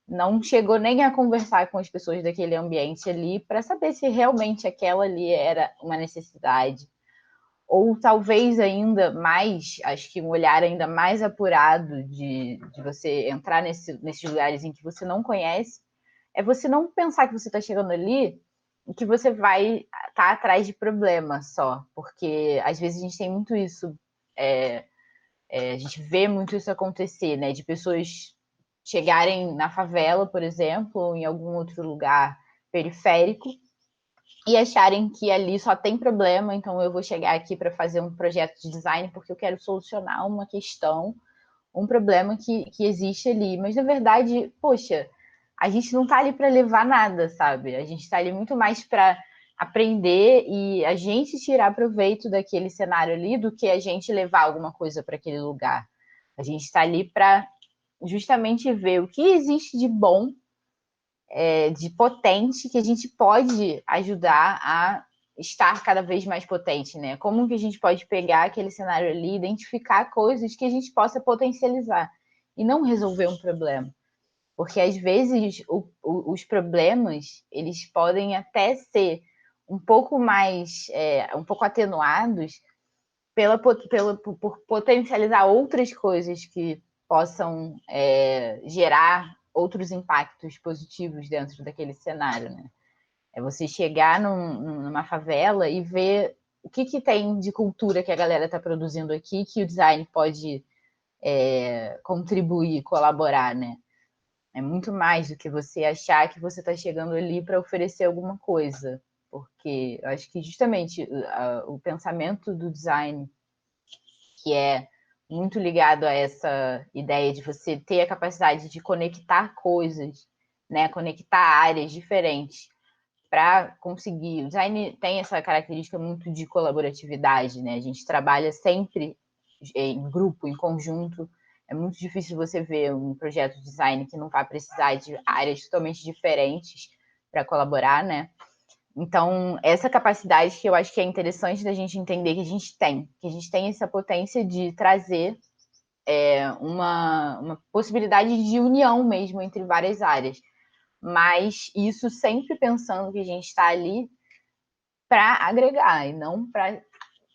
não chegou nem a conversar com as pessoas daquele ambiente ali para saber se realmente aquela ali era uma necessidade. Ou talvez ainda mais, acho que um olhar ainda mais apurado de você entrar nesses lugares em que você não conhece, é você não pensar que você está chegando ali e que você vai estar atrás de problema só, porque às vezes a gente tem muito isso, a gente vê muito isso acontecer, né, de pessoas chegarem na favela, por exemplo, ou em algum outro lugar periférico, e acharem que ali só tem problema, então eu vou chegar aqui para fazer um projeto de design porque eu quero solucionar uma questão, um problema que existe ali. Mas, na verdade, poxa, a gente não está ali para levar nada, sabe? A gente está ali muito mais para aprender e a gente tirar proveito daquele cenário ali do que a gente levar alguma coisa para aquele lugar. A gente está ali para justamente ver o que existe de bom, de potente, que a gente pode ajudar a estar cada vez mais potente, né? Como que a gente pode pegar aquele cenário ali, identificar coisas que a gente possa potencializar e não resolver um problema. Porque às vezes os problemas, eles podem até ser um pouco mais, um pouco atenuados por potencializar outras coisas que possam gerar outros impactos positivos dentro daquele cenário, né? É você chegar numa favela e ver o que tem de cultura que a galera está produzindo aqui que o design pode contribuir, colaborar, né? É muito mais do que você achar que você está chegando ali para oferecer alguma coisa. Porque eu acho que justamente o pensamento do design, que é muito ligado a essa ideia de você ter a capacidade de conectar coisas, né? Conectar áreas diferentes para conseguir. O design tem essa característica muito de colaboratividade, né? A gente trabalha sempre em grupo, em conjunto. É muito difícil você ver um projeto de design que não vai precisar de áreas totalmente diferentes para colaborar, né? Então, essa capacidade que eu acho que é interessante da gente entender que a gente tem essa potência de trazer uma possibilidade de união mesmo entre várias áreas. Mas isso sempre pensando que a gente está ali para agregar e não para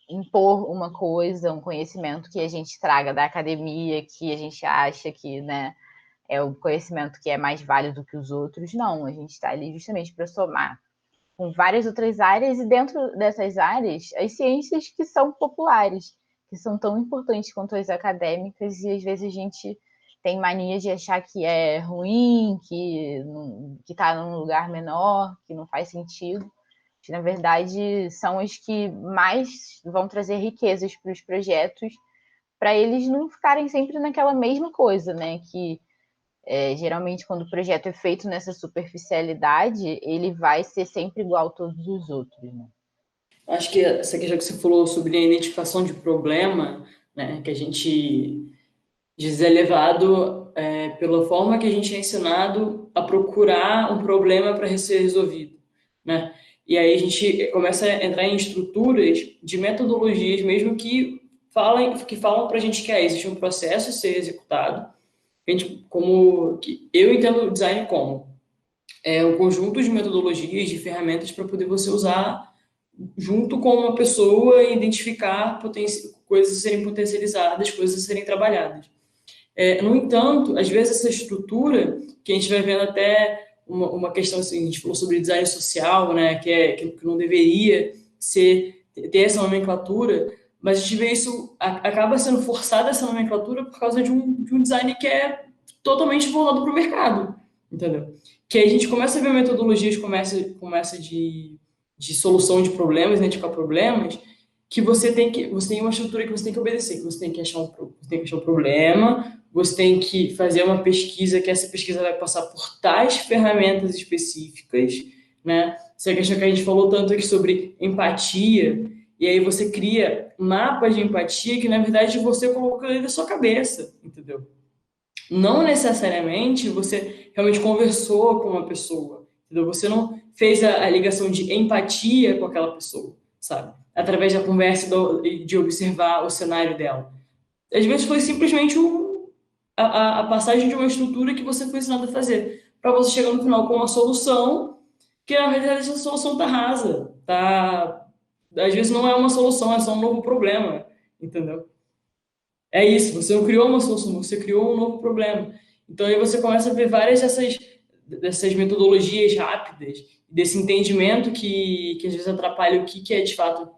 impor uma coisa, um conhecimento que a gente traga da academia, que a gente acha que, né, é o conhecimento que é mais válido que os outros. Não, a gente está ali justamente para somar com várias outras áreas e dentro dessas áreas, as ciências que são populares, que são tão importantes quanto as acadêmicas e às vezes a gente tem mania de achar que é ruim, que está num lugar menor, que não faz sentido. Que, na verdade, são as que mais vão trazer riquezas para os projetos, para eles não ficarem sempre naquela mesma coisa, né? Que geralmente, quando o projeto é feito nessa superficialidade, ele vai ser sempre igual a todos os outros, né? Acho que essa questão que você falou sobre a identificação de problema, né, que a gente diz é levado pela forma que a gente é ensinado a procurar um problema para ser resolvido, né? E aí a gente começa a entrar em estruturas de metodologias mesmo que falam para a gente que existe um processo a ser executado. A gente, que eu entendo o design como um conjunto de metodologias, de ferramentas para poder você usar junto com uma pessoa e identificar coisas a serem potencializadas, coisas a serem trabalhadas. No entanto, às vezes essa estrutura, que a gente vai vendo até uma questão assim, a gente falou sobre design social, né, que não deveria ter essa nomenclatura, mas a gente vê isso, acaba sendo forçada essa nomenclatura por causa de um design que é totalmente voltado para o mercado, entendeu? Que aí a gente começa a ver metodologias começa de solução de problemas, identificar problemas, que você tem uma estrutura que você tem que obedecer, que você tem que achar um problema, você tem que fazer uma pesquisa, que essa pesquisa vai passar por tais ferramentas específicas, né? Essa questão que a gente falou tanto aqui sobre empatia, e aí você cria mapas de empatia que, na verdade, você colocou ali na sua cabeça, entendeu? Não necessariamente você realmente conversou com uma pessoa, entendeu? Você não fez a ligação de empatia com aquela pessoa, sabe? Através da conversa, de observar o cenário dela. Às vezes foi simplesmente a passagem de uma estrutura que você foi ensinado a fazer, para você chegar no final com uma solução que, na verdade, essa solução tá rasa, tá... Às vezes não é uma solução, é só um novo problema, entendeu? É isso, você não criou uma solução, você criou um novo problema. Então aí você começa a ver várias dessas metodologias rápidas, desse entendimento que às vezes atrapalha o que é de fato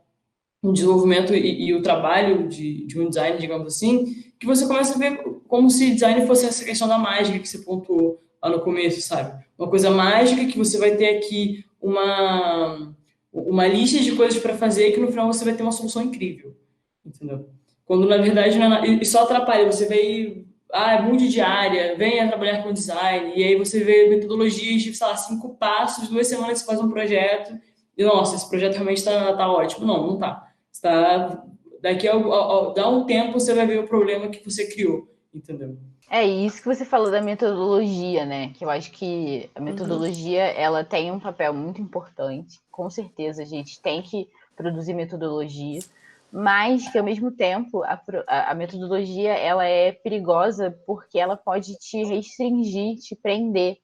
o desenvolvimento e o trabalho de um design, digamos assim, que você começa a ver como se design fosse essa questão da mágica que você pontuou lá no começo, sabe? Uma coisa mágica que você vai ter aqui uma lista de coisas para fazer que no final você vai ter uma solução incrível, entendeu? Quando na verdade isso só atrapalha, você vê mude de área, venha trabalhar com design, e aí você vê metodologias de, sei lá, 5 passos, 2 semanas você faz um projeto, e nossa, esse projeto realmente está ótimo. Não tá. Daqui dá um tempo você vai ver o problema que você criou, entendeu? É isso que você falou da metodologia, né? Que eu acho que a metodologia ela tem um papel muito importante. Com certeza a gente tem que produzir metodologia, mas que ao mesmo tempo a metodologia ela é perigosa porque ela pode te restringir, te prender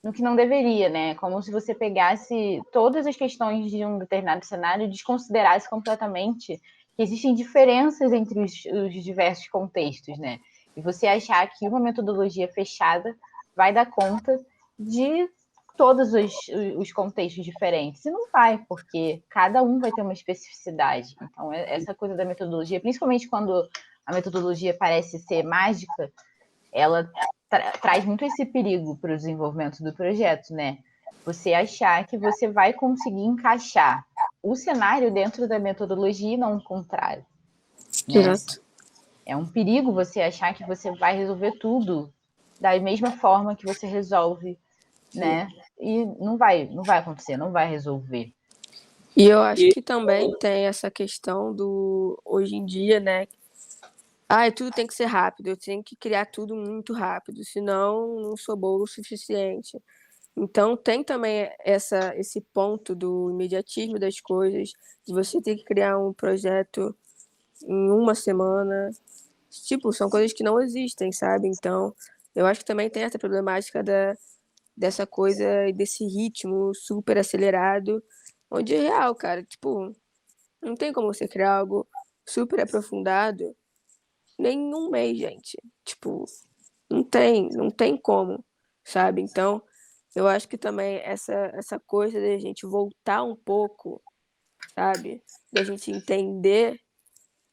no que não deveria, né? Como se você pegasse todas as questões de um determinado cenário e desconsiderasse completamente que existem diferenças entre os diversos contextos, né? E você achar que uma metodologia fechada vai dar conta de todos os contextos diferentes. E não vai, porque cada um vai ter uma especificidade. Então, essa coisa da metodologia, principalmente quando a metodologia parece ser mágica, ela traz muito esse perigo para o desenvolvimento do projeto, né? Você achar que você vai conseguir encaixar o cenário dentro da metodologia e não o contrário, né? Exato. É um perigo você achar que você vai resolver tudo da mesma forma que você resolve, né? E não vai acontecer, não vai resolver. E eu acho que também tem essa questão do hoje em dia, né? Tudo tem que ser rápido, eu tenho que criar tudo muito rápido, senão não sou boa o suficiente. Então tem também esse ponto do imediatismo das coisas, de você ter que criar um projeto em uma semana. Tipo, são coisas que não existem, sabe? Então, eu acho que também tem essa problemática dessa coisa, desse ritmo super acelerado, onde é real, cara, tipo, não tem como você criar algo super aprofundado nem em um mês, gente. Tipo, não tem como, sabe? Então, eu acho que também essa coisa da gente voltar um pouco, sabe? Da gente entender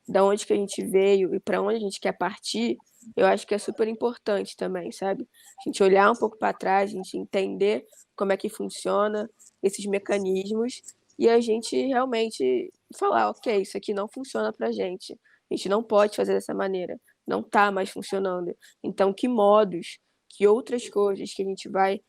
da onde que a gente veio e para onde a gente quer partir, eu acho que é super importante também, sabe? A gente olhar um pouco para trás, a gente entender como é que funciona esses mecanismos e a gente realmente falar, ok, isso aqui não funciona para gente. A gente não pode fazer dessa maneira. Não está mais funcionando. Então, que modos, que outras coisas que a gente vai,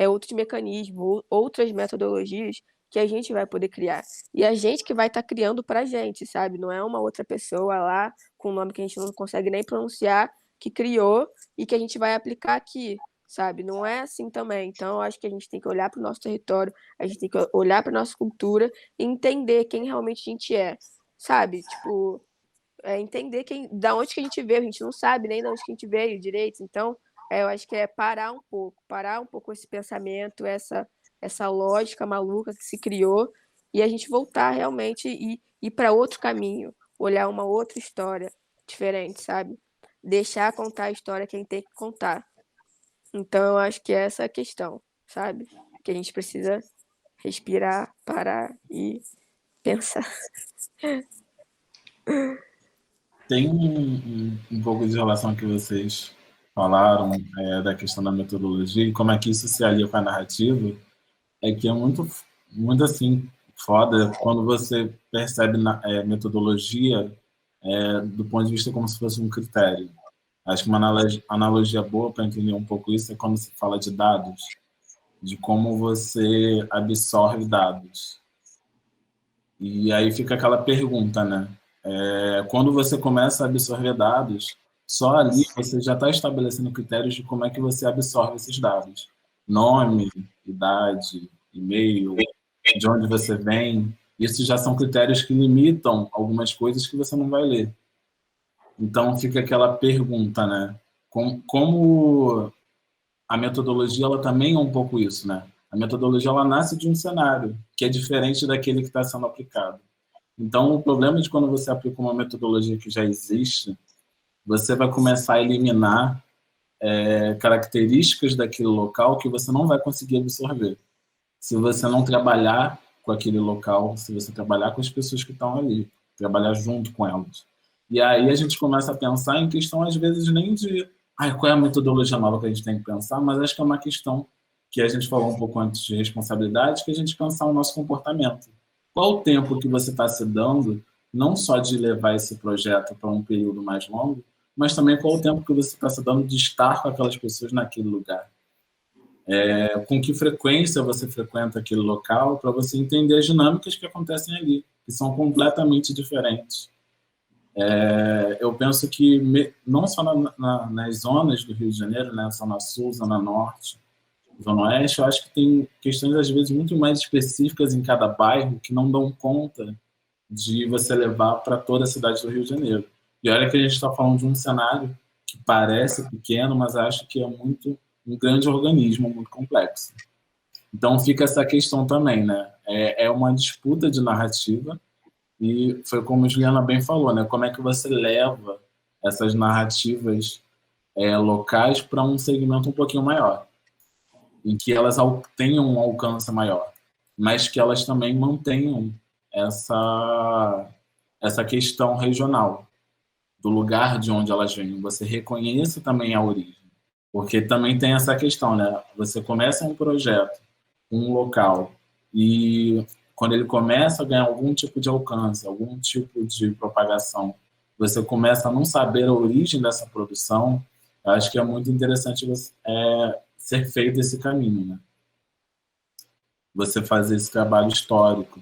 outros mecanismos, outras metodologias que a gente vai poder criar. E a gente que vai estar criando para a gente, sabe? Não é uma outra pessoa lá com um nome que a gente não consegue nem pronunciar, que criou e que a gente vai aplicar aqui, sabe? Não é assim também. Então, eu acho que a gente tem que olhar para o nosso território, a gente tem que olhar para a nossa cultura e entender quem realmente a gente é, sabe? Tipo, entender da onde que a gente veio. A gente não sabe nem de onde que a gente veio direito. Então, eu acho que é parar um pouco esse pensamento, essa lógica maluca que se criou e a gente voltar realmente e ir para outro caminho, olhar uma outra história diferente, sabe? Deixar contar a história quem tem que contar. Então, eu acho que é essa a questão, sabe? Que a gente precisa respirar, parar e pensar. Tem um pouco de relação que vocês falaram da questão da metodologia e como é que isso se alia com a narrativa, é que é muito assim, foda quando você percebe metodologia do ponto de vista como se fosse um critério. Acho que uma analogia boa para entender um pouco isso é quando se fala de dados, de como você absorve dados. E aí fica aquela pergunta, né? Quando você começa a absorver dados, só ali você já está estabelecendo critérios de como é que você absorve esses dados. Nome, idade, e-mail, de onde você vem. Isso já são critérios que limitam algumas coisas que você não vai ler. Então fica aquela pergunta, né? Como a metodologia ela também é um pouco isso, né? A metodologia ela nasce de um cenário que é diferente daquele que está sendo aplicado. Então, o problema de quando você aplica uma metodologia que já existe, você vai começar a eliminar características daquele local que você não vai conseguir absorver. Se você não trabalhar com aquele local, se você trabalhar com as pessoas que estão ali, trabalhar junto com elas. E aí a gente começa a pensar em questão, às vezes, nem de qual é a metodologia nova que a gente tem que pensar, mas acho que é uma questão que a gente falou um pouco antes de responsabilidade, que a gente pensar o nosso comportamento. Qual o tempo que você está se dando, não só de levar esse projeto para um período mais longo, mas também qual o tempo que você está se dando de estar com aquelas pessoas naquele lugar. Com que frequência você frequenta aquele local para você entender as dinâmicas que acontecem ali, que são completamente diferentes. Eu penso que não só nas zonas do Rio de Janeiro, né, Zona Sul, Zona Norte, Zona Oeste, eu acho que tem questões, às vezes, muito mais específicas em cada bairro que não dão conta de você levar para toda a cidade do Rio de Janeiro. E olha que a gente está falando de um cenário que parece pequeno, mas acho que é um grande organismo, muito complexo. Então fica essa questão também, né? É uma disputa de narrativa e foi como a Juliana bem falou, né? Como é que você leva essas narrativas locais para um segmento um pouquinho maior, em que elas tenham um alcance maior, mas que elas também mantenham essa questão regional, do lugar de onde elas vêm. Você reconheça também a origem. Porque também tem essa questão, né? Você começa um projeto, um local, e quando ele começa a ganhar algum tipo de alcance, algum tipo de propagação, você começa a não saber a origem dessa produção, eu acho que é muito interessante ser feito esse caminho, né? Você fazer esse trabalho histórico.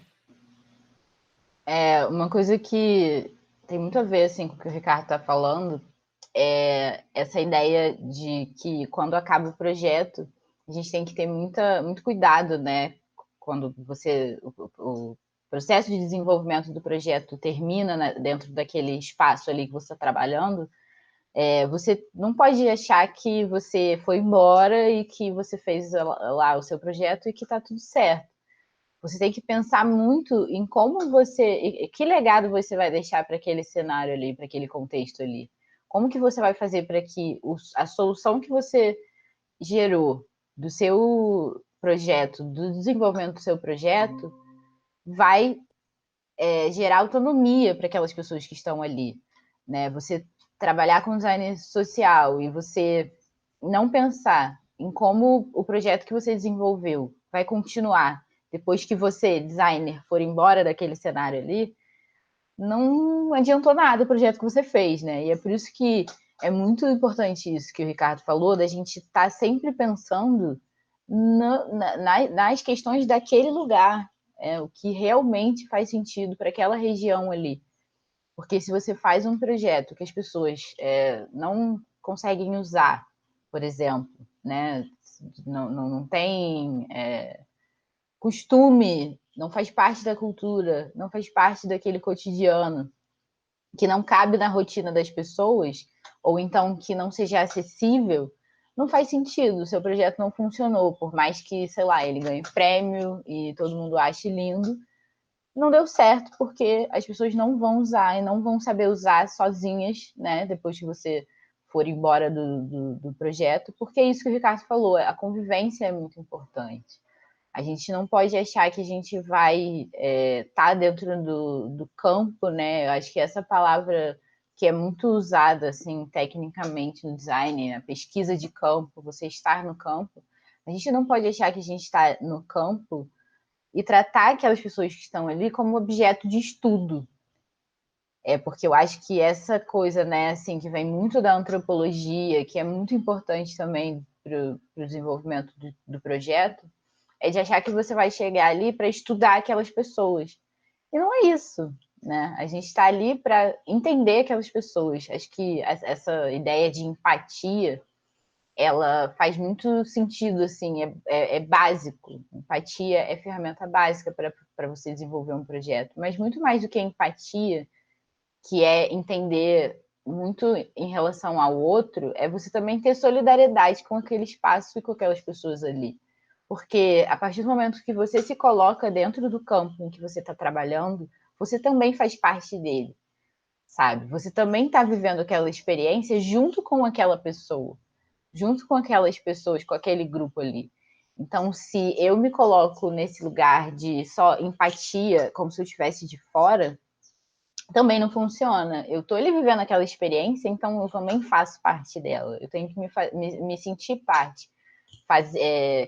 Uma coisa que tem muito a ver assim, com o que o Ricardo está falando é essa ideia de que quando acaba o projeto, a gente tem que ter muito cuidado, né? Quando o processo de desenvolvimento do projeto termina, né, dentro daquele espaço ali que você está trabalhando, você não pode achar que você foi embora e que você fez lá o seu projeto e que está tudo certo. Você tem que pensar muito em que legado você vai deixar para aquele cenário ali, para aquele contexto ali. Como que você vai fazer para que a solução que você gerou do seu projeto, do desenvolvimento do seu projeto, vai gerar autonomia para aquelas pessoas que estão ali, né? Você trabalhar com design social e você não pensar em como o projeto que você desenvolveu vai continuar depois que você, designer, for embora daquele cenário ali, não adiantou nada o projeto que você fez, né? E é por isso que é muito importante isso que o Ricardo falou, da gente estar sempre pensando nas questões daquele lugar, o que realmente faz sentido para aquela região ali. Porque se você faz um projeto que as pessoas não conseguem usar, por exemplo, né? Não tem costume, não faz parte da cultura, não faz parte daquele cotidiano, que não cabe na rotina das pessoas, ou então que não seja acessível, não faz sentido, o seu projeto não funcionou, por mais que, sei lá, ele ganhe prêmio e todo mundo ache lindo, não deu certo, porque as pessoas não vão usar e não vão saber usar sozinhas, né, depois que você for embora do projeto, porque é isso que o Ricardo falou, a convivência é muito importante. A gente não pode achar que a gente vai estar dentro do campo, né? Eu acho que essa palavra que é muito usada assim tecnicamente no design, a pesquisa de campo, você estar no campo, a gente não pode achar que a gente está no campo e tratar aquelas pessoas que estão ali como objeto de estudo. Porque eu acho que essa coisa, né, assim, que vem muito da antropologia, que é muito importante também para o desenvolvimento do projeto, é de achar que você vai chegar ali para estudar aquelas pessoas. E não é isso, né? A gente está ali para entender aquelas pessoas. Acho que essa ideia de empatia, ela faz muito sentido, assim, é básico. Empatia é ferramenta básica para você desenvolver um projeto. Mas muito mais do que empatia, que é entender muito em relação ao outro, é você também ter solidariedade com aquele espaço e com aquelas pessoas ali. Porque a partir do momento que você se coloca dentro do campo em que você está trabalhando, você também faz parte dele, sabe? Você também está vivendo aquela experiência junto com aquela pessoa, junto com aquelas pessoas, com aquele grupo ali. Então, se eu me coloco nesse lugar de só empatia, como se eu estivesse de fora, também não funciona. Eu estou ali vivendo aquela experiência, então eu também faço parte dela. Eu tenho que me sentir parte.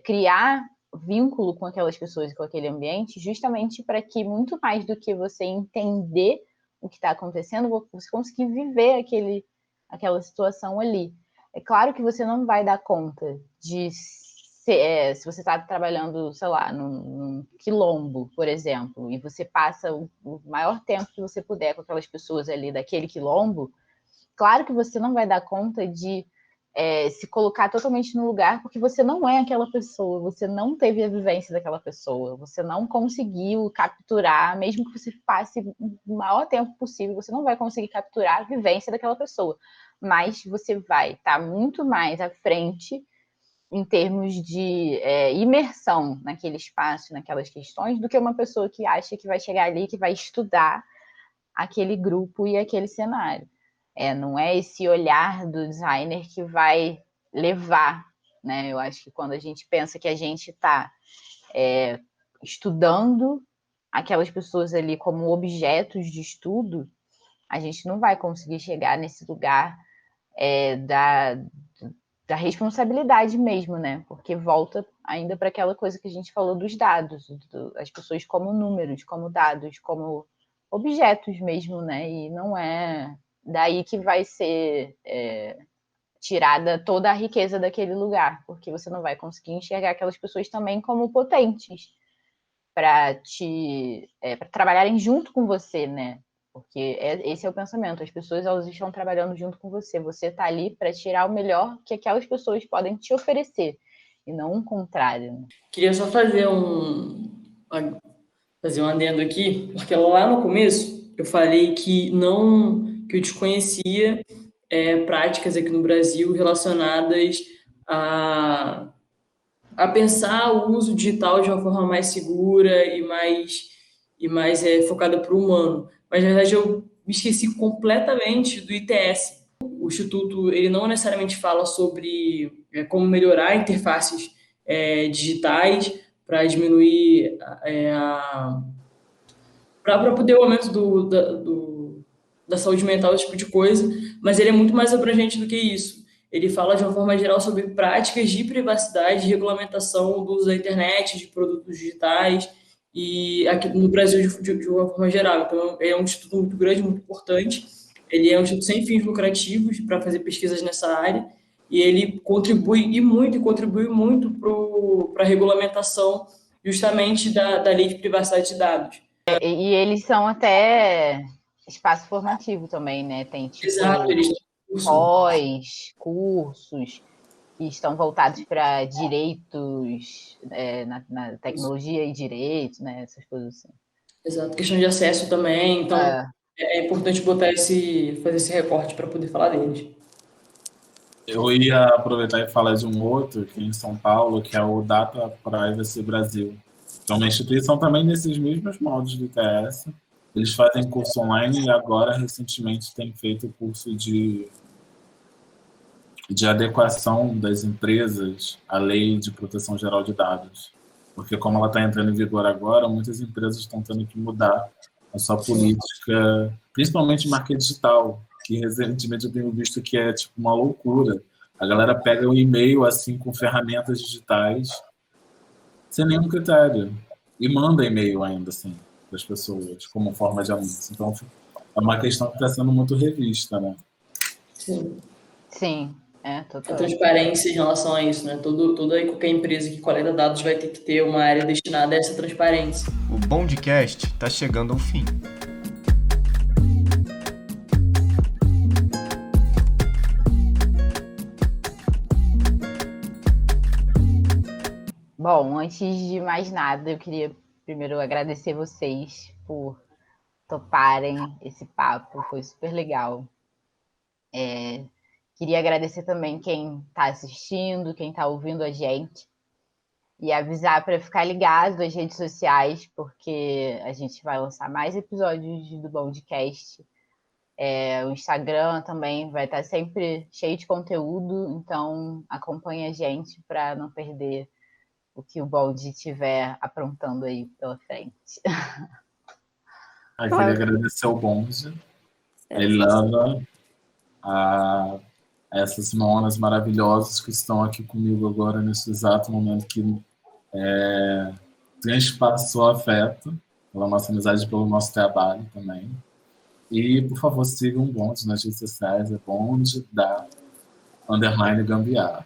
Criar vínculo com aquelas pessoas e com aquele ambiente, justamente para que, muito mais do que você entender o que está acontecendo, você conseguir viver aquela situação ali. É claro que você não vai dar conta de se você está trabalhando, sei lá, num quilombo, por exemplo, e você passa o maior tempo que você puder com aquelas pessoas ali daquele quilombo, claro que você não vai dar conta de se colocar totalmente no lugar, porque você não é aquela pessoa, você não teve a vivência daquela pessoa, você não conseguiu capturar, mesmo que você passe o maior tempo possível, você não vai conseguir capturar a vivência daquela pessoa, mas você vai estar muito mais à frente em termos de imersão naquele espaço, naquelas questões, do que uma pessoa que acha que vai chegar ali, que vai estudar aquele grupo e aquele cenário. Não é esse olhar do designer que vai levar, né? Eu acho que quando a gente pensa que a gente está estudando aquelas pessoas ali como objetos de estudo, a gente não vai conseguir chegar nesse lugar da responsabilidade mesmo, né? Porque volta ainda para aquela coisa que a gente falou dos dados, as pessoas como números, como dados, como objetos mesmo, né? E não é daí que vai ser tirada toda a riqueza daquele lugar, porque você não vai conseguir enxergar aquelas pessoas também como potentes para trabalharem junto com você, né? Porque esse é o pensamento. As pessoas elas estão trabalhando junto com você. Você está ali para tirar o melhor que aquelas pessoas podem te oferecer e não o contrário. Né? Queria só fazer um adendo aqui, porque lá no começo eu falei que eu desconhecia práticas aqui no Brasil relacionadas a pensar o uso digital de uma forma mais segura e mais focada para o humano. Mas, na verdade, eu me esqueci completamente do ITS. O Instituto ele não necessariamente fala sobre como melhorar interfaces digitais para diminuir para poder o aumento da saúde mental, esse tipo de coisa, mas ele é muito mais abrangente do que isso. Ele fala de uma forma geral sobre práticas de privacidade, de regulamentação do uso da internet, de produtos digitais, e aqui no Brasil de uma forma geral. Então, é um instituto muito grande, muito importante. Ele é um instituto sem fins lucrativos para fazer pesquisas nessa área, e ele contribui muito para a regulamentação justamente da lei de privacidade de dados. E eles são até espaço formativo também, né? Tem Exato, eles têm curso. cursos que estão voltados para direitos na tecnologia e direito, né? Essas coisas assim. Exato, questão de acesso também. Então, é importante fazer esse recorte para poder falar deles. Eu ia aproveitar e falar de um outro aqui em São Paulo, que é o Data Privacy Brasil. Que é uma instituição também nesses mesmos moldes do ITS. Eles fazem curso online e agora, recentemente, têm feito curso de adequação das empresas à Lei de Proteção Geral de Dados. Porque como ela está entrando em vigor agora, muitas empresas estão tendo que mudar a sua política, principalmente marca digital, que recentemente eu tenho visto que é tipo uma loucura. A galera pega um e-mail assim com ferramentas digitais sem nenhum critério e manda e-mail ainda assim para as pessoas como forma de anúncio. Então é uma questão que está sendo muito revista, né? Sim. Sim, A total. transparência em relação a isso, né? Toda e qualquer empresa que coleta dados vai ter que ter uma área destinada a essa transparência. O Bondcast está chegando ao fim. Bom, antes de mais nada, eu queria primeiro agradecer vocês por toparem esse papo, foi super legal. Queria agradecer também quem está assistindo, quem está ouvindo a gente, e avisar para ficar ligado nas redes sociais, porque a gente vai lançar mais episódios do Bondcast. O Instagram também vai estar sempre cheio de conteúdo, então acompanhe a gente para não perder o que o Bond estiver aprontando aí pela frente. Eu queria agradecer ao Bond, a Ilana, a essas monas maravilhosas que estão aqui comigo agora nesse exato momento que transpassou afeto pela nossa amizade e pelo nosso trabalho também. E, por favor, sigam o Bond nas redes sociais, é Bond da _Gambiarra.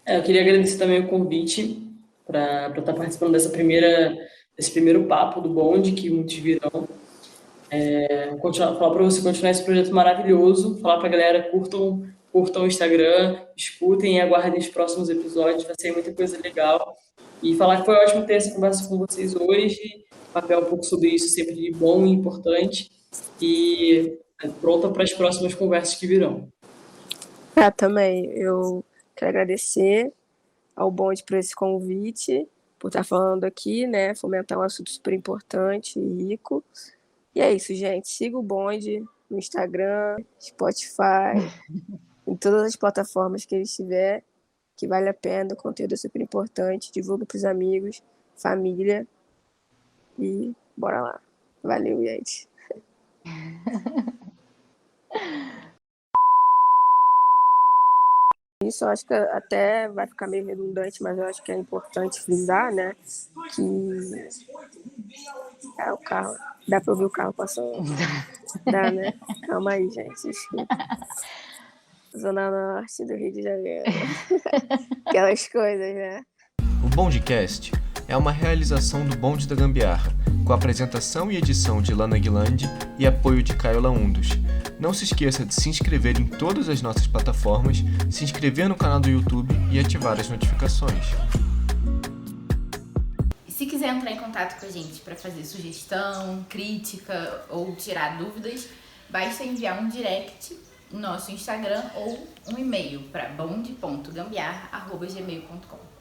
Eu queria agradecer também o convite para estar participando desse primeiro papo do Bond, que muitos virão. Falar para você continuar esse projeto maravilhoso, falar para a galera, curtam o Instagram, escutem e aguardem os próximos episódios, vai ser muita coisa legal. E falar que foi ótimo ter essa conversa com vocês hoje, papel um pouco sobre isso, sempre bom e importante, e pronta para as próximas conversas que virão. Também, eu quero agradecer ao Bond por esse convite, por estar falando aqui, né, fomentar um assunto super importante e rico. E é isso, gente. Siga o Bond no Instagram, Spotify, em todas as plataformas que ele estiver, que vale a pena, o conteúdo é super importante. Divulga para os amigos, família. E bora lá. Valeu, gente. Isso eu acho que até vai ficar meio redundante, mas eu acho que é importante frisar, né, que o carro, dá para ouvir o carro passando? Dá, né? Calma aí, gente, desculpa. Zona Norte do Rio de Janeiro. Aquelas coisas, né? O Bondcast é uma realização do Bonde da Gambiarra, com apresentação e edição de Lana Guilandi e apoio de Caio Laundos. Não se esqueça de se inscrever em todas as nossas plataformas, se inscrever no canal do YouTube e ativar as notificações. E se quiser entrar em contato com a gente para fazer sugestão, crítica ou tirar dúvidas, basta enviar um direct no nosso Instagram ou um e-mail para bonde.gambiarra@gmail.com.